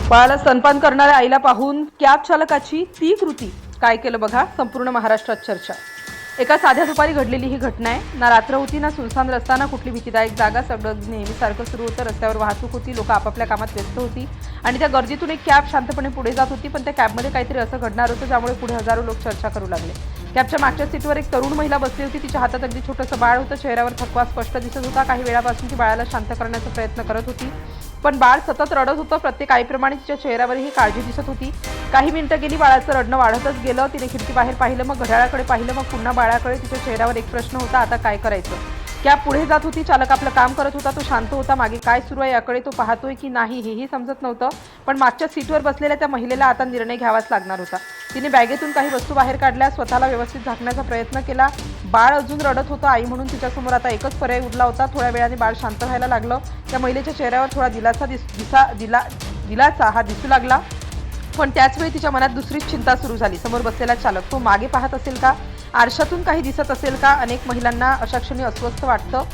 बाळाला स्तनपान करणाऱ्या आईला पाहून कॅब चालकाची ती कृती. काय केलं बघा. संपूर्ण महाराष्ट्रात चर्चा. एका साध्या दुपारी घडलेली ही घटना आहे. ना रात्र होती ना सुनसान रस्ता ना कुठली भीतीदायक जागा. सगळं नेहमीसारखं सुरू होतं. रस्त्यावर वाहतूक होती, लोक आपापल्या कामात व्यस्त होती आणि त्या गर्दीतून एक कॅब शांतपणे पुढे जात होती. पण त्या कॅबमध्ये काहीतरी असं घडणार होतं ज्यामुळे पुढे हजारो लोक चर्चा करू लागले. कॅबच्या मागच्या सीटवर एक तरुण महिला बसली होती. तिच्या हातात अगदी छोटंसं बाळ होतं. चेहऱ्यावर थकवा स्पष्ट दिसत होता. काही वेळापासून ती बाळाला शांत करण्याचा प्रयत्न करत होती, पण बाळ सतत रडत होतं. प्रत्येक आईप्रमाणे तिच्या चेहऱ्यावरही काळजी दिसत होती. काही मिनिटं गेली, बाळाचं रडणं वाढतच गेलं. तिने खिडकी बाहेर पाहिलं, मग घड्याळाकडे पाहिलं, मग पुन्हा बाळाकडे. तिच्या चेहऱ्यावर एक प्रश्न होता, आता काय करायचं. कॅब पुढे जात होती. चालक आपलं काम करत होता. तो शांत होता. मागे काय सुरू आहे याकडे तो पाहतोय की नाही हेही समजत नव्हतं. पण मागच्या सीटवर बसलेल्या त्या महिलेला आता निर्णय घ्यावाच लागणार होता. तिने बॅगेतून काही वस्तू बाहेर काढल्या, स्वतःला व्यवस्थित झाकण्याचा प्रयत्न केला. बाळ अजून रडत होतं. आई म्हणून तिच्यासमोर आता एकच पर्याय उरला होता. थोड्या वेळाने बाळ शांत व्हायला लागलं. त्या महिलेच्या चेहऱ्यावर थोडा दिलासा हा दिसू लागला. पण त्याचवेळी तिच्या मनात दुसरीच चिंता सुरू झाली. समोर बसलेला चालक तो मागे पाहत असेल का, आरशातून काही दिसत असेल का. अनेक महिलांना अशा क्षणी अस्वस्थ वाटतं,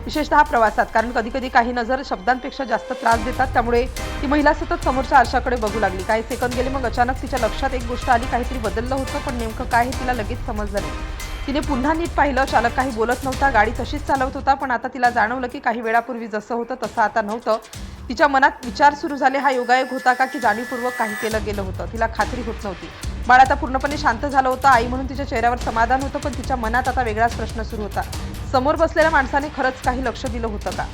विशेषतः प्रवासात, कारण कधी कधी काही नजर शब्दांपेक्षा जास्त त्रास देतात. त्यामुळे ती महिला सतत समोरच्या आरशाकडे बघू लागली. काही सेकंद गेले, मग अचानक तिच्या लक्षात एक गोष्ट आली. काहीतरी बदललं होतं, पण नेमकं काय हे तिला लगेच समजलं नाही. तिने पुन्हा नीट पाहिलं. चालक काही बोलत नव्हता. गाडी तशीच चालवत होता. पण आता तिला जाणवलं की काही वेळापूर्वी जसं होतं तसं आता नव्हतं. तिच्या मनात विचार सुरू झाले, हा योगायोग होता का की जाणीवपूर्वक काही केलं गेलं होतं. तिला खात्री होत नव्हती. बाळ आता पूर्णपणे शांत झालं होतं. आई म्हणून तिच्या चेहऱ्यावर समाधान होतं, पण तिच्या मनात आता वेगळाच प्रश्न सुरू होता. समोर बसलेल्या माणसाने खरंच काही लक्ष दिलं होतं का.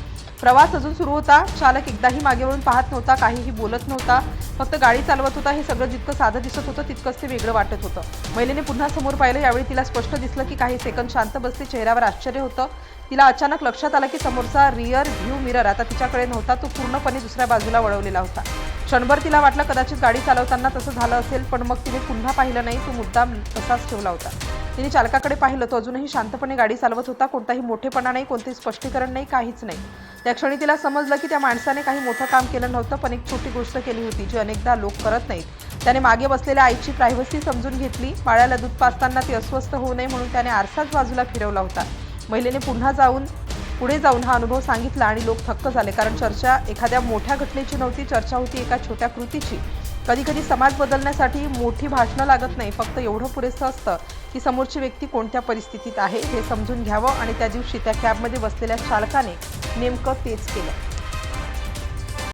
प्रवास अजून सुरू होता. चालक एकदाही मागे वळून पाहत नव्हता, काहीही बोलत नव्हता, फक्त गाडी चालवत होता. हे सगळं जितकं साधं दिसत होतं तितकंच ते वेगळं वाटत होतं. महिलेने पुन्हा समोर पाहिलं. यावेळी तिला स्पष्ट दिसलं की काही सेकंद शांत बसली. चेहऱ्यावर आश्चर्य होतं. तिला अचानक लक्षात आलं की समोरचा रिअर व्ह्यू मिरर आता तिच्याकडे नव्हता. तो पूर्णपणे दुसऱ्या बाजूला वळवलेला होता. क्षणभर तिला वाटलं कदाचित गाडी चालवताना तसं झालं असेल, पण मग तिने पुन्हा पाहिलं नाही. तो मुद्दाम तसाच ठेवला होता. तिने चालकाकडे पाहिलं. तो अजूनही शांतपणे गाडी चालवत होता. कोणताही मोठेपणा नाही, कोणतेही स्पष्टीकरण नाही, काहीच नाही. त्या क्षणी तिला समजलं की त्या माणसाने काही मोठं काम केलं नव्हतं, पण एक छोटी गोष्ट केली होती जी अनेकदा लोक करत नाहीत. त्याने मागे बसलेल्या आईची प्रायव्हसी समजून घेतली. बाळाला दूध पाजताना ती अस्वस्थ होऊ नये म्हणून त्याने आरसाच बाजूला फिरवला होता. महिलेने पुढे जाऊन हा अनुभव सांगितला आणि लोक थक्क झाले, कारण चर्चा एखाद्या मोठ्या घटनेची नव्हती. चर्चा होती एका छोट्या कृतीची. कधी कधी समाज बदलण्यासाठी मोठी भाषणं लागत नाही, फक्त एवढं पुरेसं असतं की समोरची व्यक्ती कोणत्या परिस्थितीत आहे हे समजून घ्यावं. आणि त्या दिवशी त्या कॅबमध्ये बसलेल्या चालकाने नेमकं तेच केलं.